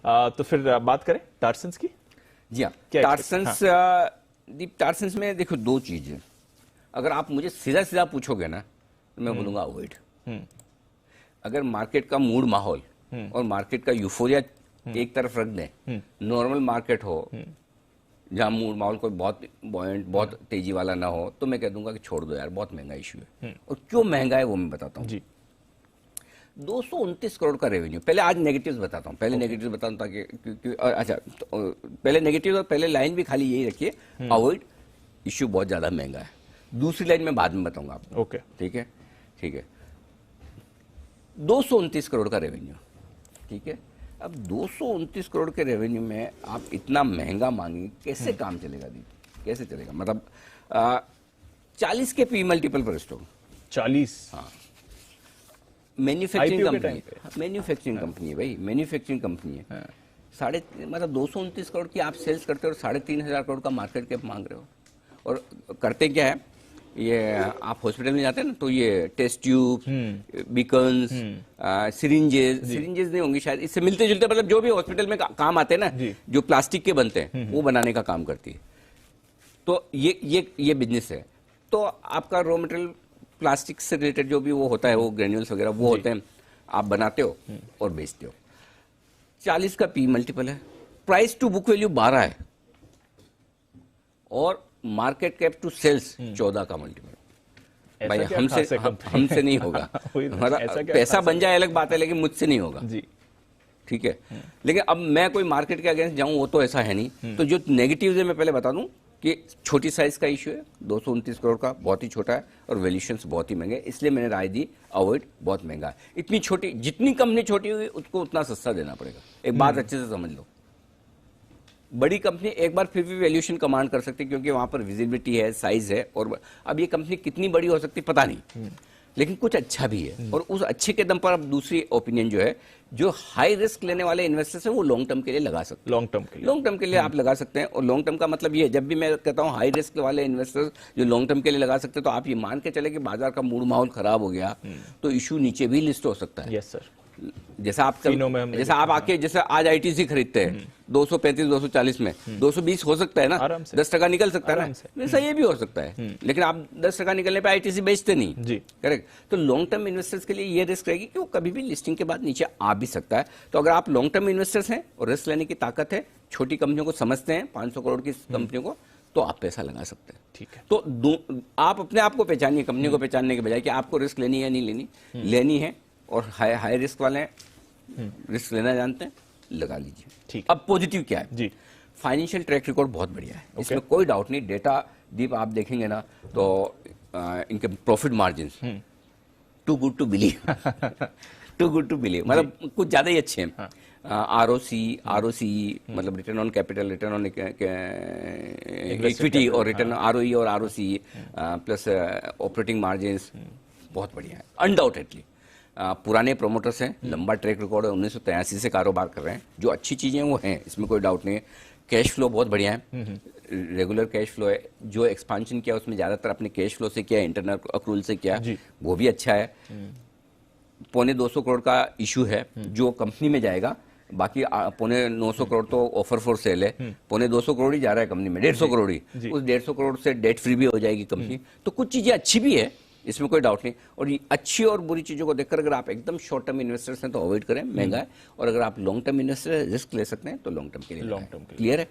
तो फिर बात करें टार्सन्स की। जी हाँ, क्या टार्सन्स दीप, टार्सन्स में देखो दो चीजें, अगर आप मुझे सीधा सीधा पूछोगे ना तो मैं बोलूंगा अवॉइड। अगर मार्केट का मूड माहौल और मार्केट का यूफोरिया एक तरफ रख दें, नॉर्मल मार्केट हो जहां मूड माहौल कोई बहुत बॉयंट बहुत तेजी वाला ना हो, तो मैं कह दूंगा कि छोड़ दो यार, बहुत महंगा इशू है। और क्यों महंगा है वो मैं बताता हूँ। 229 करोड़ का रेवेन्यू। पहले आज नेगेटिव्स बताता हूँ, पहले नेगेटिव्स बताता हूँ ताकि अच्छा तो, पहले नेगेटिव और पहले लाइन भी खाली यही रखिए, अवॉइड, इश्यू बहुत ज्यादा महंगा है। दूसरी लाइन में बाद में बताऊंगा आपको। ओके, ठीक है, ठीक है। 229 करोड़ का रेवेन्यू, ठीक है। अब 229 करोड़ के रेवेन्यू में आप इतना महंगा मांगी, कैसे काम चलेगा दीदी, कैसे चलेगा? मतलब 40 के पी मल्टीपल पर स्टॉक। 40? हाँ, मैन्युफैक्चरिंग कंपनी, मैन्युफैक्चरिंग कंपनी है भाई, मैन्युफैक्चरिंग कंपनी है। मतलब 229 करोड़ की आप सेल्स करते हो और 3,500 करोड़ का मार्केट कैप मांग रहे हो। और करते क्या है, ये आप हॉस्पिटल में जाते हैं ना, तो ये टेस्ट ट्यूब, बीकन्स, सिरिंजेस नहीं होंगी शायद, इससे मिलते जुलते, मतलब जो भी हॉस्पिटल में काम आते हैं ना, जो प्लास्टिक के बनते हैं, वो बनाने का काम करती है। तो ये बिजनेस है। तो आपका रॉ मटेरियल प्लास्टिक से रिलेटेड जो भी वो होता है, वो ग्रेन्यूल्स वगैरह वो होते हैं, आप बनाते हो और बेचते हो। 40 का पी मल्टीपल है, प्राइस टू बुक वैल्यू 12 है, और मार्केट कैप टू सेल्स 14 का मल्टीपल। भाई हमसे नहीं होगा। मतलब पैसा बन जाए अलग बात है, लेकिन मुझसे नहीं होगा जी, ठीक है। लेकिन अब मैं कोई मार्केट के अगेंस्ट जाऊं, वो तो ऐसा है नहीं। तो जो नेगेटिव है मैं पहले बता दूं कि छोटी साइज का इशू है, 229 करोड़ का बहुत ही छोटा है, और वैल्यूएशंस बहुत ही महंगे, इसलिए मैंने राय दी अवॉइड, बहुत महंगा है। इतनी छोटी, जितनी कंपनी छोटी हुई उसको उतना सस्ता देना पड़ेगा। एक बात अच्छे से समझ लो, बड़ी कंपनी एक बार फिर भी वैल्यूएशन कमांड कर सकती है, क्योंकि वहां पर विजिबिलिटी है, साइज है। और अब ये कंपनी कितनी बड़ी हो सकती है पता नहीं, लेकिन कुछ अच्छा भी है। और उस अच्छे के दम पर अब दूसरी ओपिनियन जो है, जो हाई रिस्क लेने वाले इन्वेस्टर्स हैं वो लॉन्ग टर्म के लिए लगा सकते हैं। लॉन्ग टर्म के लिए आप लगा सकते हैं। और लॉन्ग टर्म का मतलब ये, जब भी मैं कहता हूं हाई रिस्क वाले इन्वेस्टर्स जो लॉन्ग टर्म के लिए लगा सकते हैं, तो आप ये मान के चले कि बाजार का मूड माहौल खराब हो गया तो इशू नीचे भी लिस्ट हो सकता है। Yes sir. जैसा आप आके जैसे आज आईटीसी खरीदते हैं 235 240 में, 220 हो सकता है ना, 10% निकल सकता है ना, वैसा ये भी हो सकता है। लेकिन आप 10% निकलने पे आईटीसी बेचते नहीं जी, करेक्ट। तो लॉन्ग टर्म इन्वेस्टर्स के लिए ये रिस्क रहेगी कि वो कभी भी लिस्टिंग के बाद नीचे आ भी सकता है। तो अगर आप लॉन्ग टर्म इन्वेस्टर्स हैं और रिस्क लेने की ताकत है, छोटी कंपनियों को समझते हैं, 500 करोड़ की कंपनियों को, तो आप पैसा लगा सकते हैं। ठीक है। तो आप अपने आप को पहचानिए, कंपनी को पहचानने के बजाय कि आपको रिस्क लेनी है या नहीं लेनी, लेनी है। और हाई रिस्क वाले रिस्क लेना जानते हैं, लगा लीजिए। ठीक। अब पॉजिटिव क्या है जी, फाइनेंशियल ट्रैक रिकॉर्ड बहुत बढ़िया है, इसमें कोई डाउट नहीं। डेटा दीप आप देखेंगे ना, तो इनके profit margin too good to believe, too good to believe, मतलब कुछ ज्यादा ही अच्छे हैं। आरओसी मतलब return on capital, return on equity, और रिटर्न आरओई और आरओसी प्लस ऑपरेटिंग मार्जिन्स बहुत बढ़िया है अनडाउटेडली। पुराने प्रोमोटर्स हैं, लंबा ट्रैक रिकॉर्ड है, 1983 से कारोबार कर रहे हैं। जो अच्छी चीजें वो हैं, इसमें कोई डाउट नहीं है। कैश फ्लो बहुत बढ़िया है, रेगुलर कैश फ्लो है। जो एक्सपांशन किया उसमें ज्यादातर अपने कैश फ्लो से किया, इंटरनल अक्रूल से किया, वो भी अच्छा है। 225 करोड़ का इशू है जो कंपनी में जाएगा, बाकी 925 करोड़ तो ऑफर फॉर सेल है। 225 करोड़ ही जा रहा है कंपनी में, 150 करोड़ ही। उस 150 करोड़ से डेट फ्री भी हो जाएगी कंपनी। तो कुछ चीजें अच्छी भी है, इसमें कोई डाउट नहीं। और ये अच्छी और बुरी चीजों को देखकर अगर आप एकदम शॉर्ट टर्म इन्वेस्टर्स हैं तो अवॉइड करें, महंगा है। और अगर आप लॉन्ग टर्म इन्वेस्टर रिस्क ले सकते हैं तो लॉन्ग टर्म के लिए, क्लियर है।